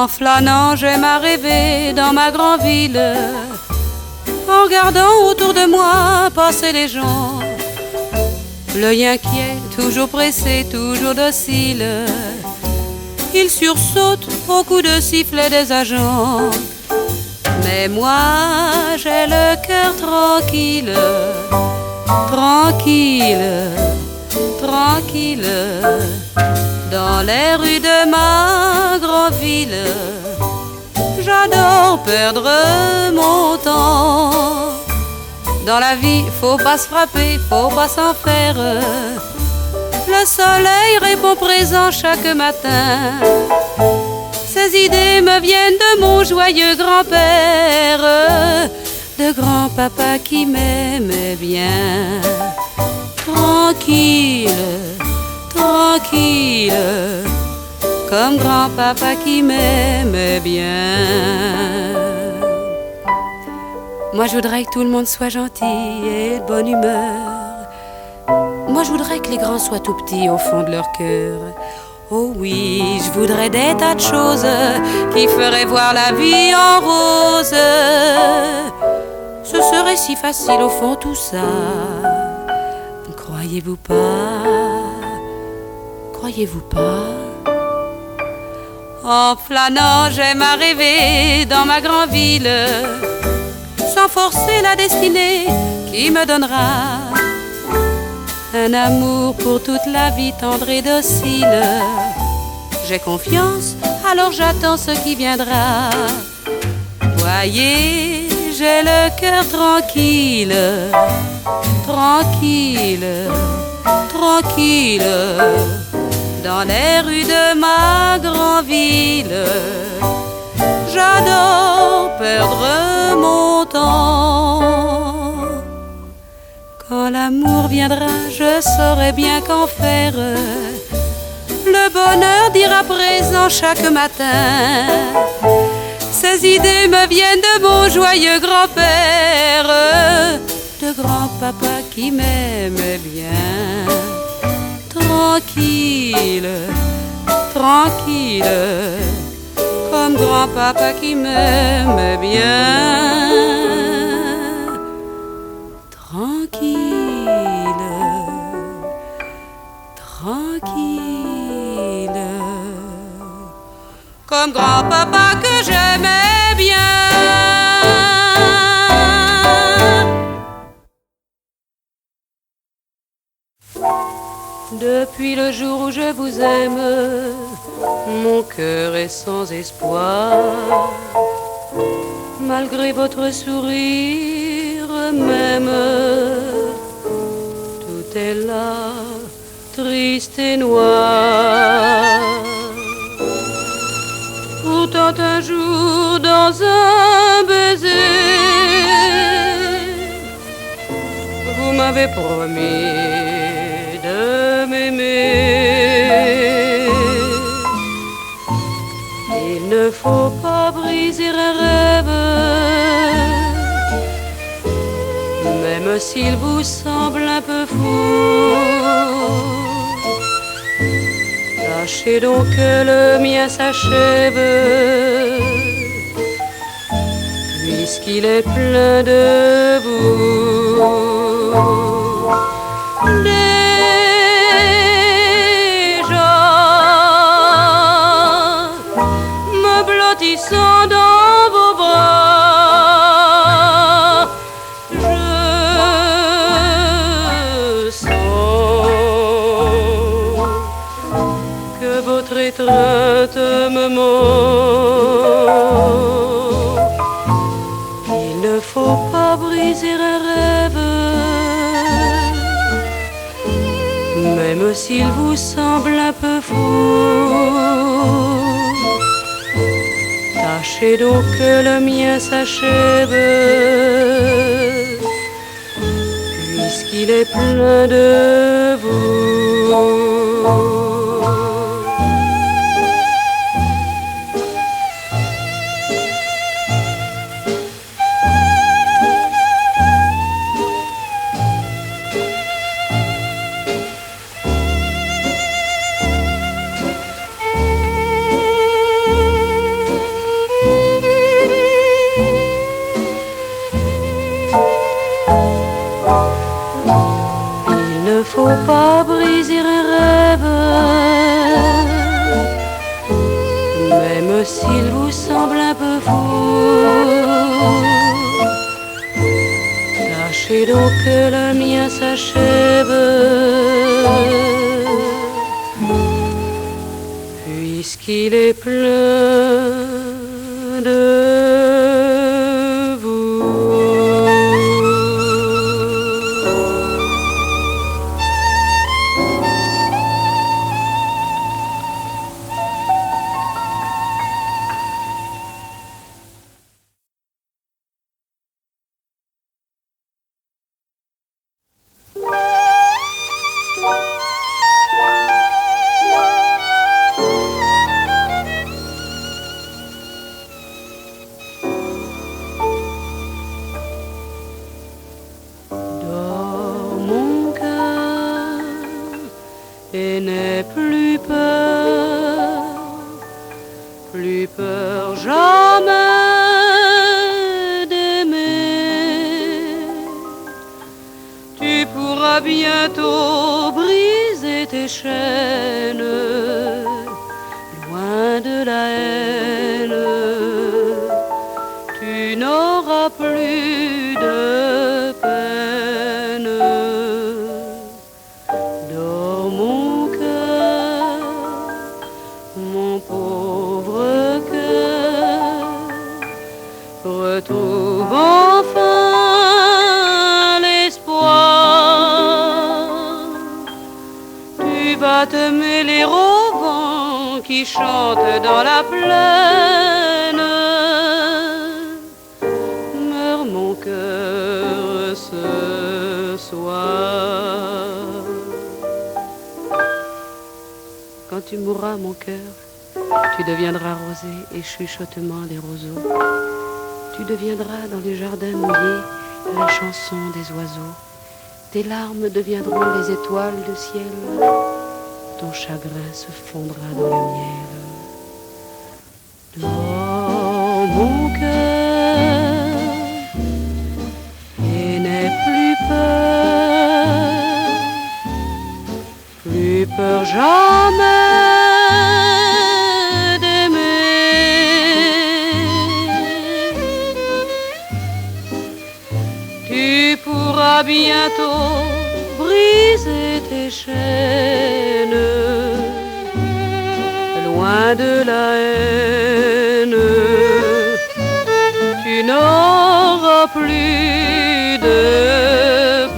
En flânant, j'aime à rêver dans ma grande ville, en regardant autour de moi passer les gens. L'œil inquiet, toujours pressé, toujours docile, il sursaute au coup de sifflet des agents. Mais moi, j'ai le cœur tranquille, tranquille, tranquille. Dans les rues de ma grande ville, j'adore perdre mon temps. Dans la vie, faut pas se frapper, faut pas s'en faire. Le soleil répond présent chaque matin. Ces idées me viennent de mon joyeux grand-père, de grand-papa qui m'aimait bien. Tranquille, tranquille, comme grand-papa qui m'aimait bien. Moi je voudrais que tout le monde soit gentil et de bonne humeur. Moi je voudrais que les grands soient tout petits au fond de leur cœur. Oh oui, je voudrais des tas de choses qui feraient voir la vie en rose. Ce serait si facile au fond tout ça. Croyez-vous pas? Croyez-vous pas? En flânant, j'aime à rêver dans ma grande ville, sans forcer la destinée qui me donnera un amour pour toute la vie tendre et docile. J'ai confiance, alors j'attends ce qui viendra. Voyez, j'ai le cœur tranquille, tranquille, tranquille. Dans les rues de ma grande ville, j'adore perdre mon temps. Quand l'amour viendra, je saurai bien qu'en faire. Le bonheur dira présent chaque matin. Ces idées me viennent de mon joyeux grand-père, de grand-papa qui m'aimait bien. Tranquille, tranquille, comme grand-papa qui m'aimait bien. Tranquille, tranquille, comme grand-papa que j'aimais bien. Depuis le jour où je vous aime, mon cœur est sans espoir. Malgré votre sourire même, tout est là, triste et noir. Pourtant un jour dans un baiser, vous m'avez promis de m'aimer. Il ne faut pas briser un rêve, même s'il vous semble un peu fou. Lâchez donc que le mien s'achève, puisqu'il est plein de vous. Déjà, me blottissant dans vos bras, je sens que votre étreinte me ment. Il ne faut pas briser un rêve, même s'il vous semble un peu fou. Tâchez donc que le mien s'achève, puisqu'il est plein de vous. faut pas briser un rêve, même s'il vous semble un peu fou. Tâchez donc que le mien s'achève, puisqu'il est plein de et n'aie plus peur jamais d'aimer. Tu pourras bientôt briser tes chaînes, loin de la haine. Tu n'auras plus de peine. Retrouve enfin l'espoir. Tu vas te mêler au vent qui chante dans la plaine. Meurt mon cœur ce soir. Quand tu mourras, mon cœur, tu deviendras rosée et chuchotement des roseaux. Tu deviendras dans les jardins mouillés la chanson des oiseaux. Tes larmes deviendront les étoiles du ciel. Ton chagrin se fondra dans le miel. Dans mon cœur, et n'aie plus peur jamais. Bientôt briser tes chaînes, loin de la haine. Tu n'auras plus de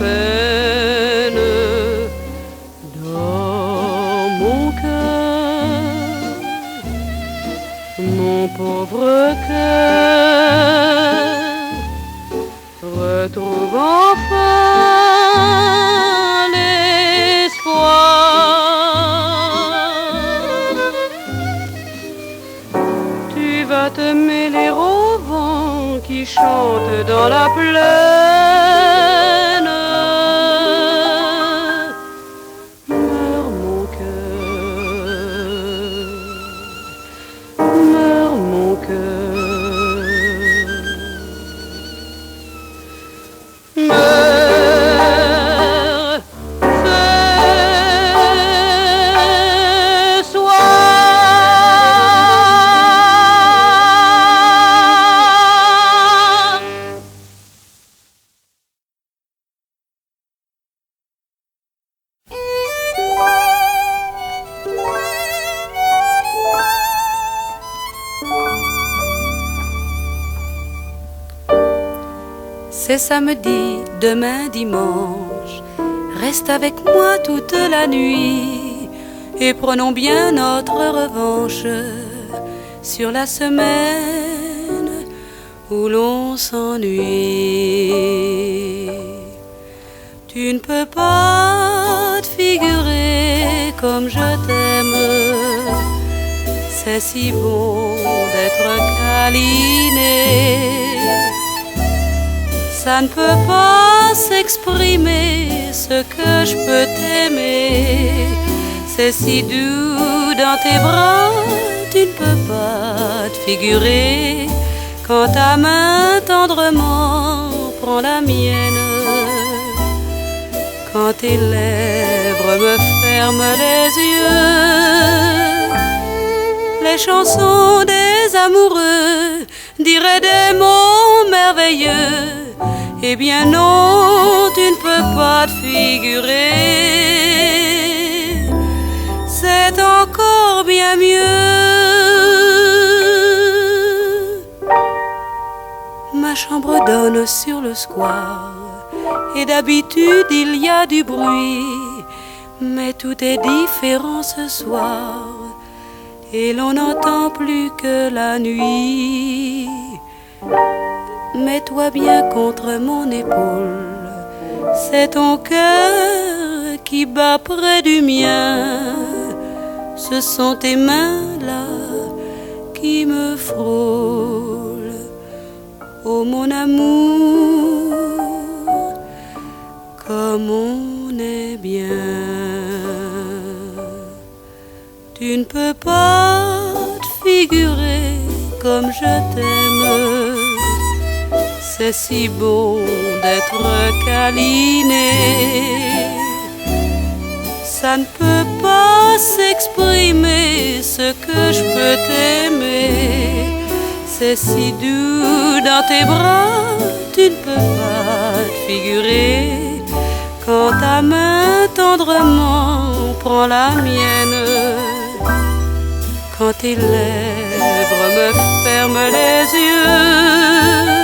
peine. Dans mon cœur, mon pauvre cœur, retrouve enfin l'espoir. Tu vas te mêler au vent qui chante dans la plaine. Meurs mon cœur, meurs mon cœur. C'est samedi, demain dimanche, reste avec moi toute la nuit et prenons bien notre revanche sur la semaine où l'on s'ennuie. Tu ne peux pas te figurer comme je t'aime, c'est si bon d'être câliné. Ça ne peut pas s'exprimer ce que je peux t'aimer. C'est si doux dans tes bras, tu ne peux pas te figurer quand ta main tendrement prend la mienne, quand tes lèvres lèvres me ferment les yeux. Les chansons des amoureux diraient des mots merveilleux. Eh bien non, tu ne peux pas te figurer. C'est encore bien mieux. Ma chambre donne sur le square et d'habitude il y a du bruit. Mais tout est différent ce soir et l'on n'entend plus que la nuit. Mets-toi bien contre mon épaule, c'est ton cœur qui bat près du mien. Ce sont tes mains là qui me frôlent. Oh mon amour, comme on est bien. Tu ne peux pas te figurer comme je t'aime. C'est si bon d'être câliné. Ça ne peut pas s'exprimer ce que je peux t'aimer. C'est si doux dans tes bras, tu ne peux pas te figurer. Quand ta main tendrement prend la mienne, quand tes lèvres me ferment les yeux.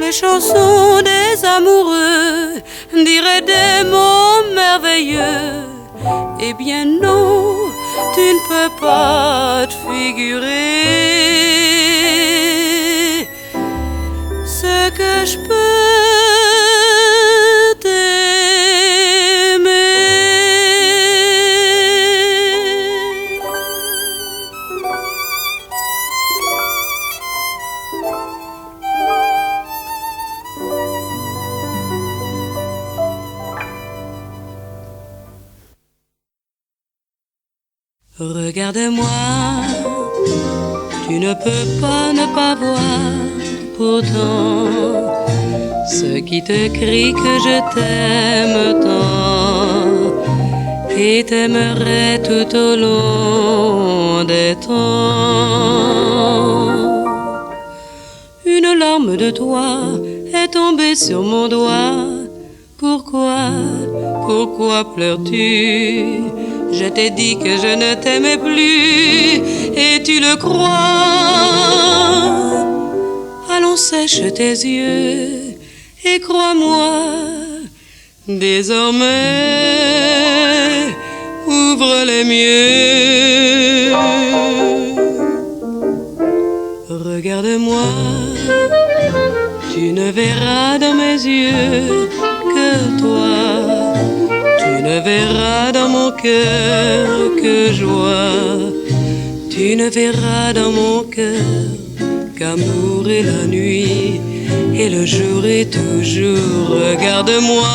Les chansons des amoureux diraient des mots merveilleux. Eh bien non, tu ne peux pas te figurer ce que je peux t'aimer. Regarde-moi, tu ne peux pas ne pas voir pourtant ce qui te crie que je t'aime tant et t'aimerai tout au long des temps. Une larme de toi est tombée sur mon doigt. Pourquoi pleures-tu? Je t'ai dit que je ne t'aimais plus et tu le crois. Allons, sèche tes yeux et crois-moi, désormais, ouvre les mieux. Regarde-moi, tu ne verras dans mes yeux que toi. Tu ne verras dans mon cœur que joie. Tu ne verras dans mon cœur qu'amour et la nuit et le jour et toujours. Regarde-moi,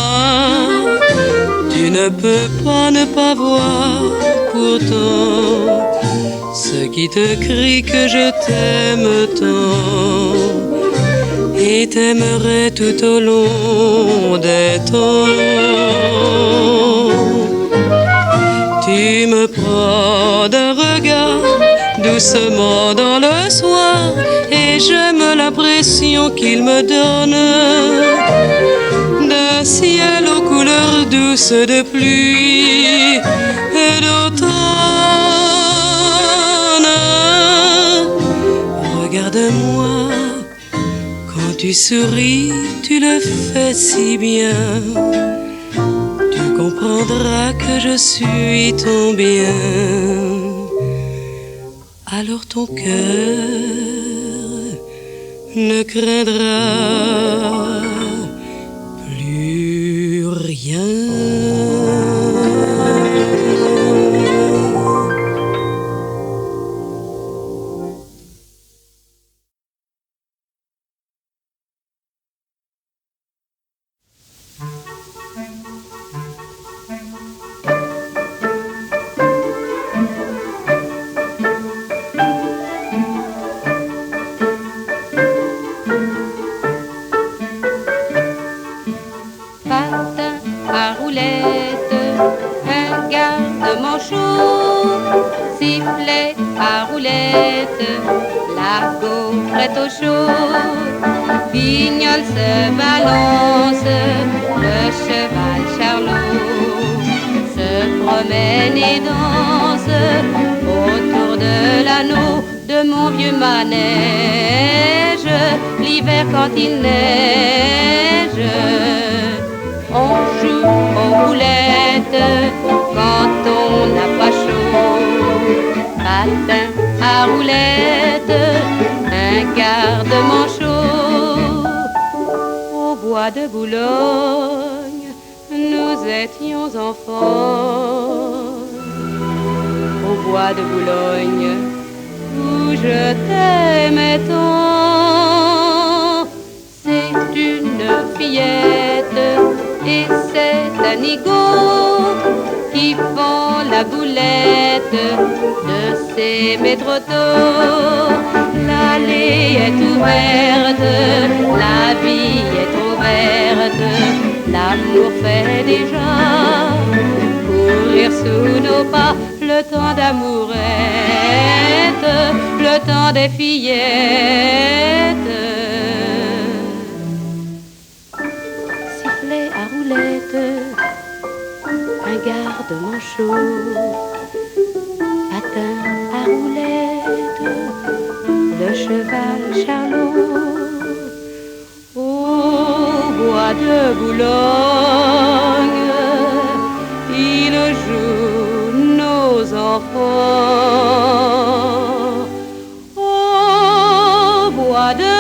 tu ne peux pas ne pas voir pourtant ce qui te crie que je t'aime tant et t'aimerai tout au long des temps. Tu me prends d'un regard doucement dans le soir et j'aime l'impression qu'il me donne d'un ciel aux couleurs douces de pluie et d'automne. Regarde-moi, quand tu souris, tu le fais si bien. Tu comprendras que je suis ton bien. Alors ton cœur ne craindra plus rien. manchot, sifflet à roulette, la gaufre est au chaud, Vignal se balance, le cheval Charlot se promène et danse autour de l'anneau de mon vieux manège, l'hiver quand il neige. On joue aux boulettes quand on n'a pas chaud. Patin à roulettes, un garde-manchot. Au bois de Boulogne, nous étions enfants. Au bois de Boulogne, où je t'aimais tant. C'est une fillette et c'est un nigaud qui font la boulette de s'aimer trop tôt. L'allée est ouverte, la vie est trop verte, l'amour fait déjà courir sous nos pas le temps d'amourette, le temps des fillettes. Sifflet à roulette, un garde-manchot, patin à roulette, le cheval Charlot. Au bois de Boulogne, il joue nos enfants. Au bois de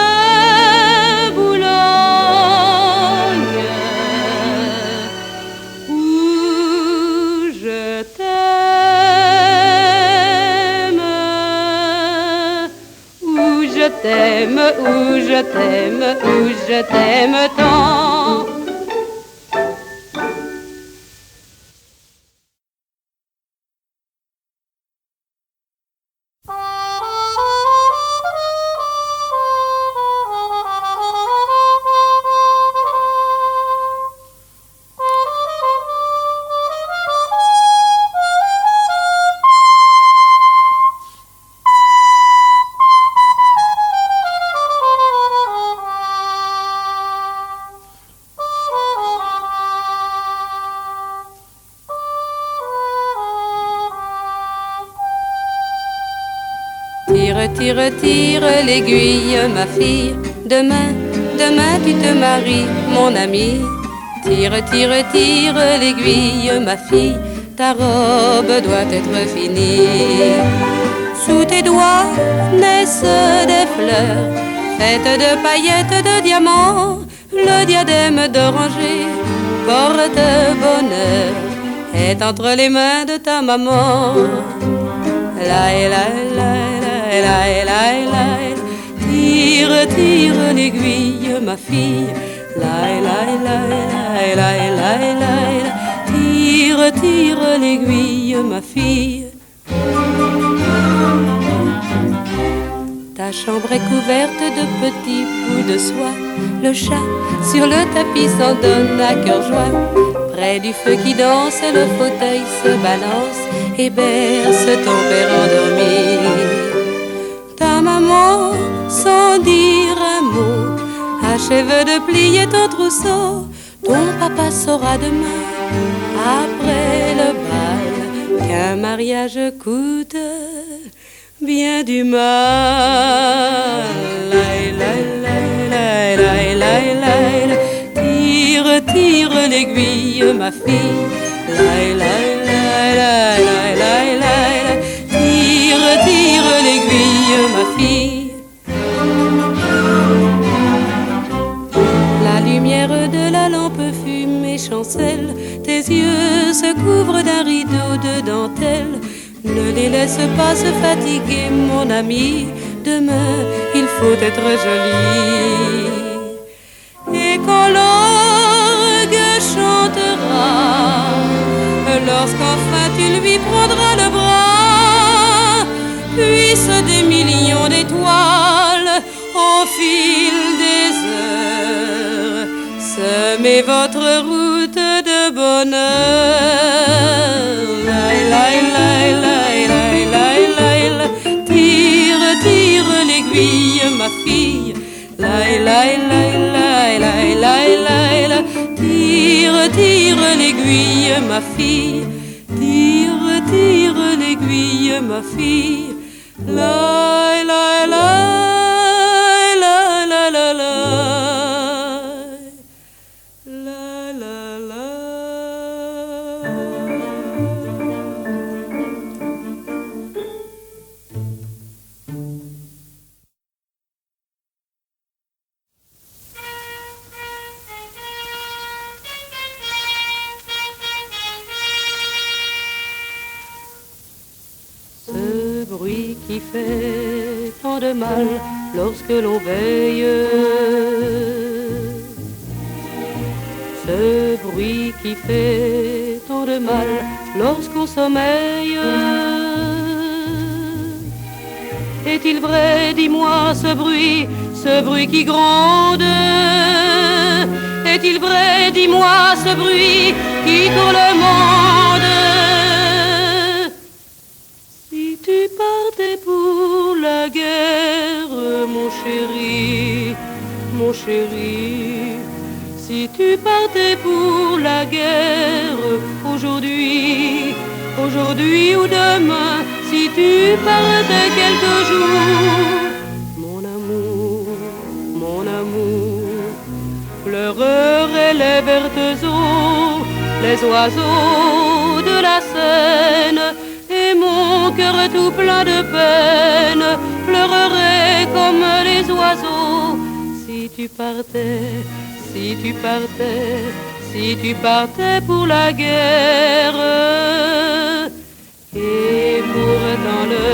Boulogne, où je t'aime, où je t'aime, où je t'aime, où je t'aime tant. Tire, tire, tire l'aiguille, ma fille. Demain, demain tu te maries, mon ami. Tire, tire, tire l'aiguille, ma fille. Ta robe doit être finie. Sous tes doigts naissent des fleurs, faites de paillettes, de diamants. Le diadème d'oranger porte bonheur, est entre les mains de ta maman. La la la la la la, tire, tire l'aiguille, ma fille. La la la la la la, tire, tire l'aiguille, ma fille. Ta chambre est couverte de petits bouts de soie. Le chat sur le tapis s'en donne à cœur joie. Près du feu qui danse, le fauteuil se balance et berce ton père endormi. Ta maman, sans dire un mot, achève de plier ton trousseau. Ton papa saura demain, après le bal, qu'un mariage coûte bien du mal. Tire, tire l'aiguille, ma fille. Tire, tire l'aiguille, ma fille. La lumière de la lampe fume et chancelle. Tes yeux se couvrent d'un rideau de dentelle. Ne les laisse pas se fatiguer, mon ami. Demain, il faut être joli. Et quand l'orgue chantera, lorsqu'enfin tu lui prendras le bras, puissent des millions d'étoiles au fil des heures semer votre route de bonheur. La, la, Tire, tire l'aiguille, ma fille. Tire, tire l'aiguille, ma fille. Tire, tire l'aiguille, ma fille. La la la la la la la la la la. Ce bruit qui fait tant de mal lorsque l'on veille, ce bruit qui fait tant de mal lorsqu'on sommeille. Est-il vrai, dis-moi, ce bruit qui gronde? Est-il vrai, dis-moi, ce bruit qui tourne le monde? Tu partais pour la guerre, mon chéri. Si tu partais pour la guerre, aujourd'hui ou demain, si tu partais quelques jours, mon amour, pleureraient les vertes eaux, les oiseaux de la Seine. Et mon cœur tout plein de peine pleurerait comme les oiseaux. Si tu partais pour la guerre. Et pourtant le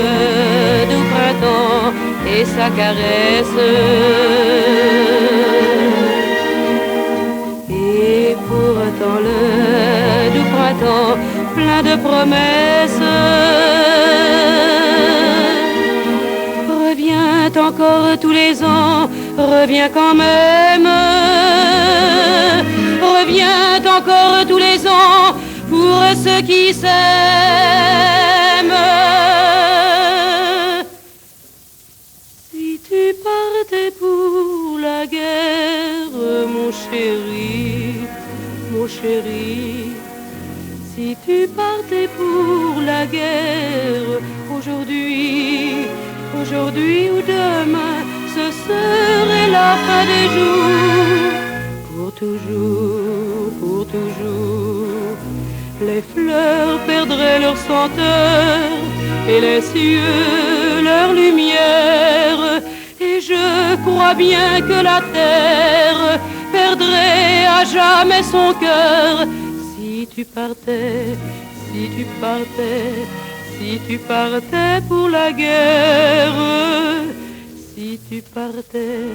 doux printemps et sa caresse, et pourtant le doux printemps plein de promesses, revient encore tous les ans, revient quand même, revient encore tous les ans pour ceux qui s'aiment. Si tu partais pour la guerre, mon chéri, si tu partais pour la guerre, aujourd'hui ou demain, ce serait la fin des jours. Pour toujours, les fleurs perdraient leur senteur et les cieux leur lumière. Et je crois bien que la terre perdrait à jamais son cœur. Si tu partais pour la guerre, si tu partais.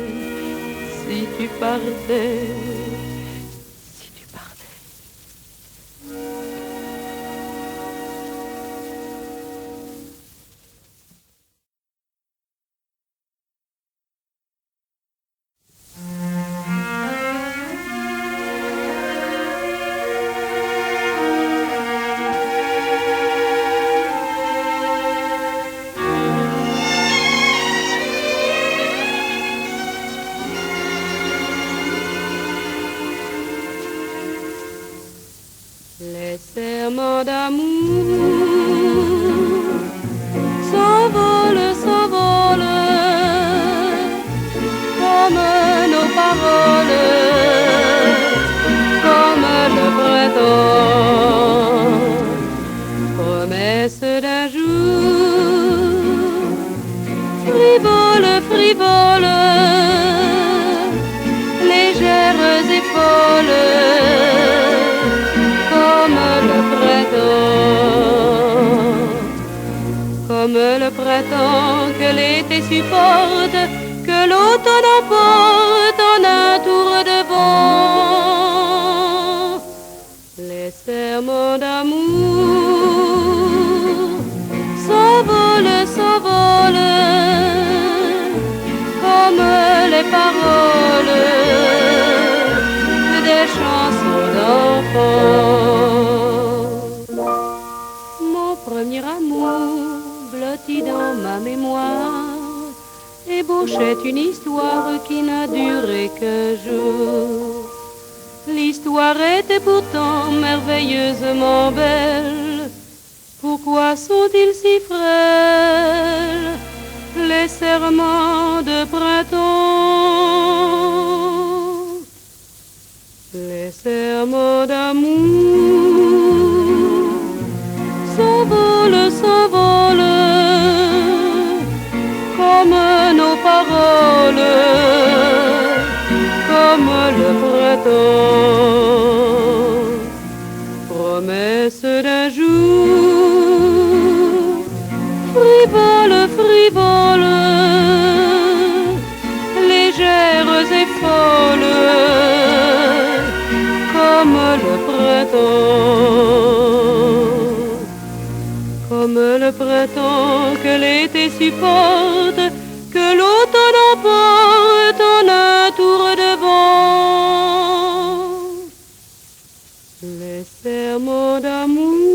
Les serments d'amour s'envolent comme nos paroles, comme le printemps, promesse d'un jour frivole, légères et folles, comme le printemps que l'été supporte, que l'automne emporte en un tour de vent. Les serments d'amour s'envolent comme les paroles des chansons d'enfants. bouche est une histoire qui n'a duré qu'un jour. L'histoire était pourtant merveilleusement belle. Pourquoi sont-ils si frêles, les serments de printemps, les serments d'amour s'envolent, s'envolent comme nos paroles, comme le printemps, promesse d'un jour, frivole, frivole, légères et folles, comme le printemps, comme le printemps que l'été supporte, que l'automne emporte en un tour de vent. Les serments d'amour